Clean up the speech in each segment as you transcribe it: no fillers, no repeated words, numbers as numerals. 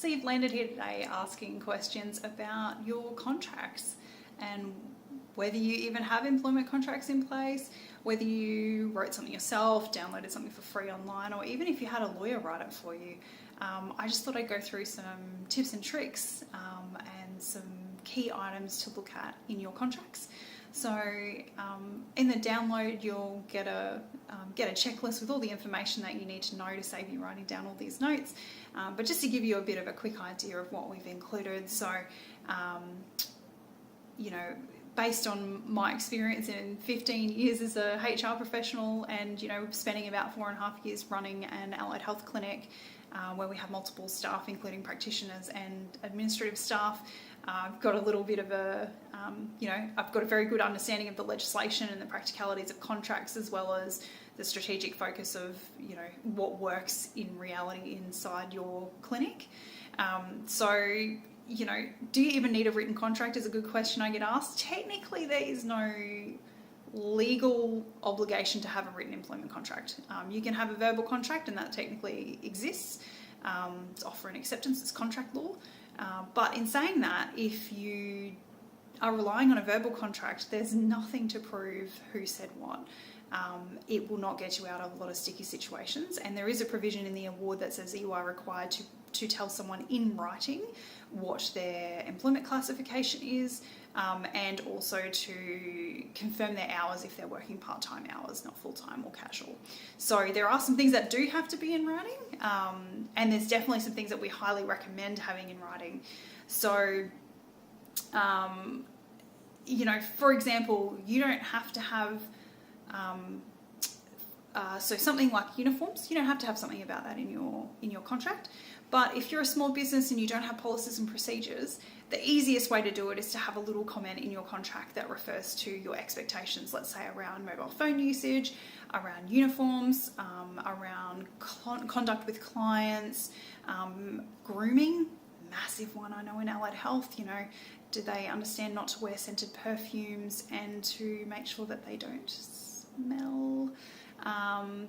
So you've landed here today asking questions about your contracts and whether you even have employment contracts in place, whether you wrote something yourself, downloaded something for free online, or even if you had a lawyer write it for you. I just thought I'd go through some tips and tricks and some key items to look at in your contracts. So in the download, you'll get a checklist with all the information that you need to know to save you writing down all these notes. But just to give you a bit of a quick idea of what we've included. So, based on my experience in 15 years as a HR professional and, spending about 4.5 years running an allied health clinic where we have multiple staff, including practitioners and administrative staff, I've got a little bit of I've got a very good understanding of the legislation and the practicalities of contracts, as well as the strategic focus of, what works in reality inside your clinic. Do you even need a written contract is a good question I get asked. Technically, there is no legal obligation to have a written employment contract. You can have a verbal contract, and that technically exists. It's offer and acceptance, it's contract law. But in saying that, if you are relying on a verbal contract, there's nothing to prove who said what. It will not get you out of a lot of sticky situations, and there is a provision in the award that says that you are required to tell someone in writing what their employment classification is, and also to confirm their hours if they're working part-time hours, not full-time or casual. So there are some things that do have to be in writing, and there's definitely some things that we highly recommend having in writing. So, for example, you don't have to have so something like uniforms, you don't have to have something about that in your contract. But if you're a small business and you don't have policies and procedures, the easiest way to do it is to have a little comment in your contract that refers to your expectations, let's say around mobile phone usage, around uniforms, around conduct with clients, grooming, massive one I know in allied health. Do they understand not to wear scented perfumes and to make sure that they don't smell?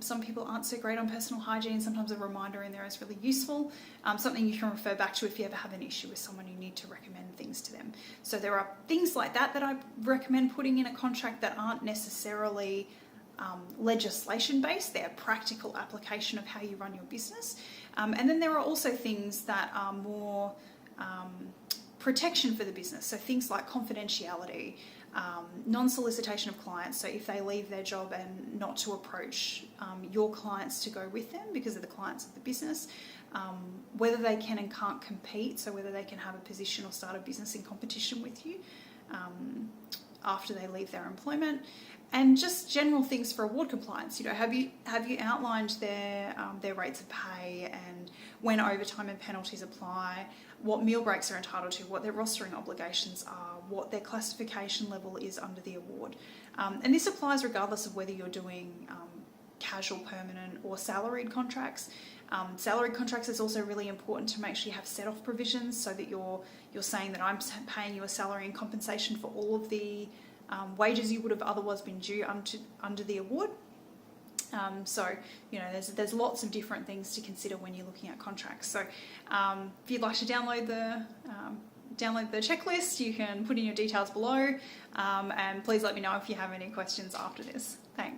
Some people aren't so great on personal hygiene. Sometimes a reminder in there is really useful. Something you can refer back to if you ever have an issue with someone, you need to recommend things to them. So there are things like that I recommend putting in a contract that aren't necessarily legislation based. They're practical application of how you run your business. And then there are also things that are more protection for the business. So things like confidentiality, non-solicitation of clients. So if they leave their job and not to approach your clients to go with them because of the clients of the business, whether they can and can't compete. So whether they can have a position or start a business in competition with you after they leave their employment, and just general things for award compliance. Have you outlined their rates of pay and when overtime and penalties apply, what meal breaks are entitled to, what their rostering obligations are, what their classification level is under the award. And this applies regardless of whether you're doing casual, permanent or salaried contracts. Salaried contracts is also really important to make sure you have set-off provisions so that you're saying that I'm paying you a salary and compensation for all of the wages you would have otherwise been due under the award. There's lots of different things to consider when you're looking at contracts. So if you'd like to download the checklist, you can put in your details below, and please let me know if you have any questions after this. Thanks.